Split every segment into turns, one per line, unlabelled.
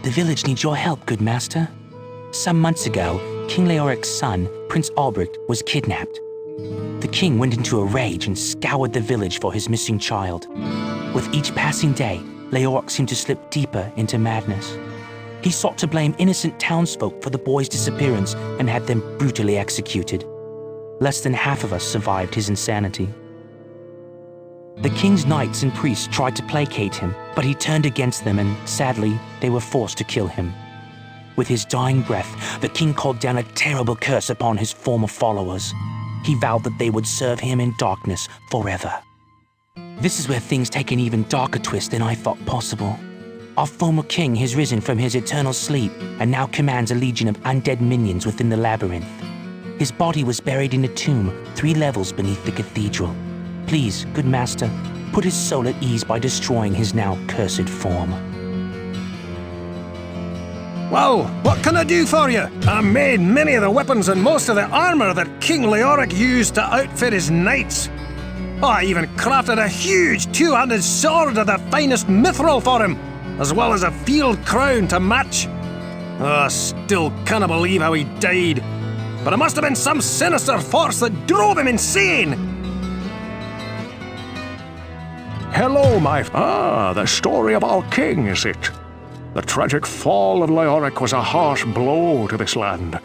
The village needs your help, good master. Some months ago, King Leoric's son, Prince Albrecht, was kidnapped. The king went into a rage and scoured the village for his missing child. With each passing day, Leoric seemed to slip deeper into madness. He sought to blame innocent townsfolk for the boy's disappearance and had them brutally executed. Less than half of us survived his insanity. The king's knights and priests tried to placate him, but he turned against them and, sadly, they were forced to kill him. With his dying breath, the king called down a terrible curse upon his former followers. He vowed that they would serve him in darkness forever. This is where things take an even darker twist than I thought possible. Our former king has risen from his eternal sleep and now commands a legion of undead minions within the labyrinth. His body was buried in a tomb 3 levels beneath the cathedral. Please, good master, put his soul at ease by destroying his now cursed form.
Well, what can I do for you? I made many of the weapons and most of the armor that King Leoric used to outfit his knights. I even crafted a huge 2-handed sword of the finest mithril for him, as well as a field crown to match. I still can't believe how he died, but it must have been some sinister force that drove him insane.
Hello, the story of our king, is it? The tragic fall of Leoric was a harsh blow to this land.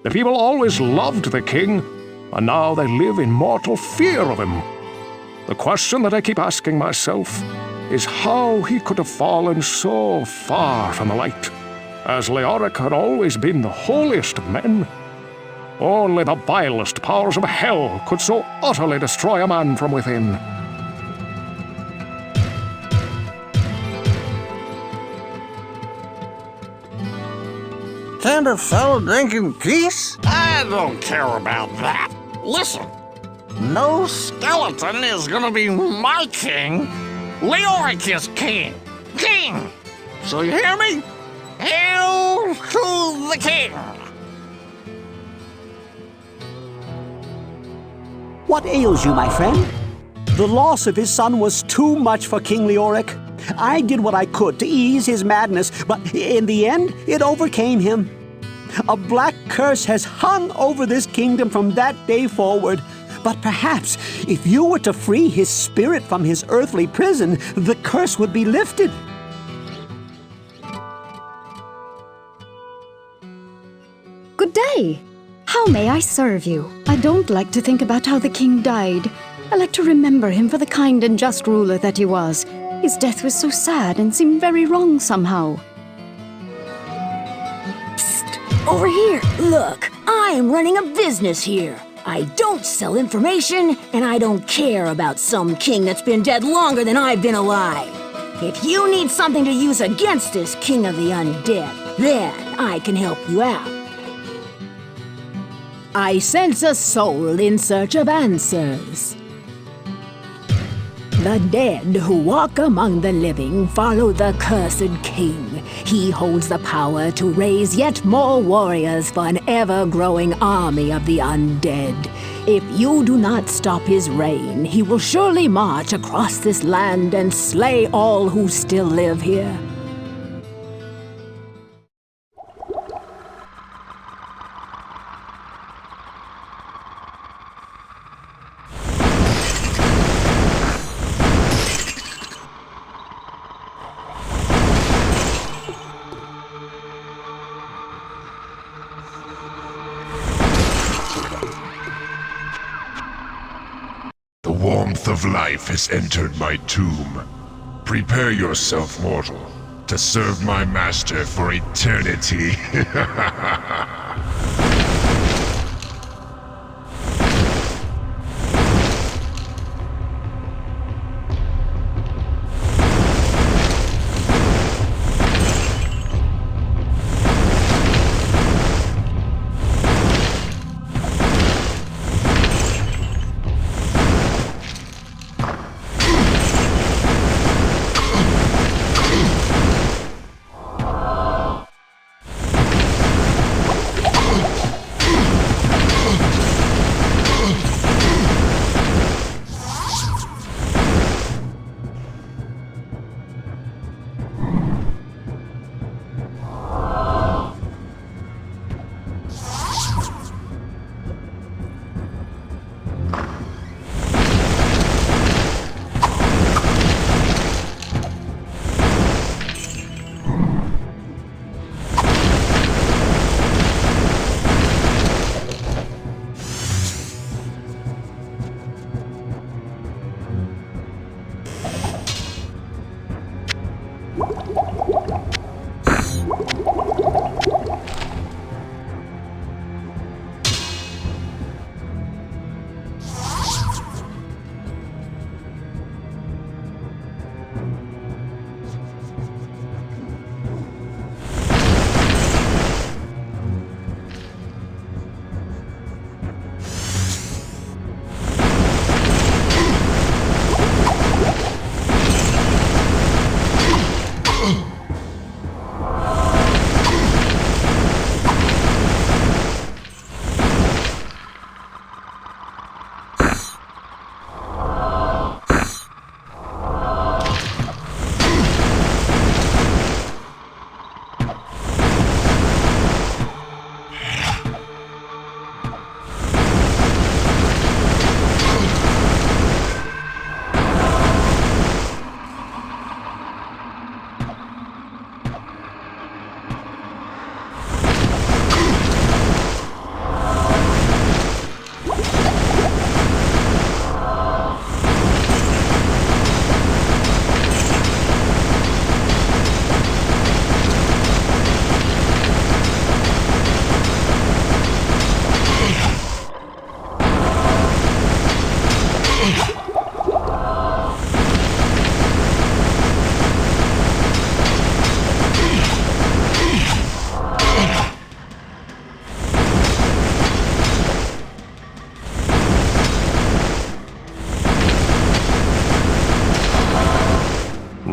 The people always loved the king, and now they live in mortal fear of him. The question that I keep asking myself is how he could have fallen so far from the light, as Leoric had always been the holiest of men. Only the vilest powers of hell could so utterly destroy a man from within.
Can't a fellow drink in peace?
I don't care about that. Listen, no skeleton is gonna be my king. Leoric is king. King! So you hear me? Hail to the king!
What ails you, my friend? The loss of his son was too much for King Leoric. I did what I could to ease his madness, but in the end, it overcame him. A black curse has hung over this kingdom from that day forward. But perhaps, if you were to free his spirit from his earthly prison, the curse would be lifted.
Good day. How may I serve you? I don't like to think about how the king died. I like to remember him for the kind and just ruler that he was. His death was so sad and seemed very wrong somehow.
Psst! Over here! Look, I am running a business here. I don't sell information, and I don't care about some king that's been dead longer than I've been alive. If you need something to use against this king of the undead, then I can help you out. I sense a soul in search of answers. The dead who walk among the living follow the cursed king. He holds the power to raise yet more warriors for an ever-growing army of the undead. If you do not stop his reign, he will surely march across this land and slay all who still live here.
The warmth of life has entered my tomb. Prepare yourself, mortal, to serve my master for eternity.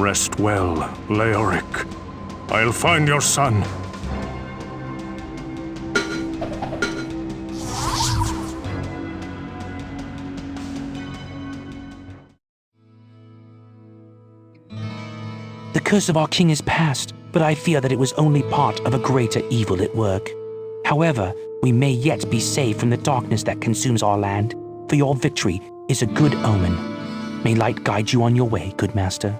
Rest well, Leoric. I'll find your son.
The curse of our king is past, but I fear that it was only part of a greater evil at work. However, we may yet be saved from the darkness that consumes our land, for your victory is a good omen. May light guide you on your way, good master.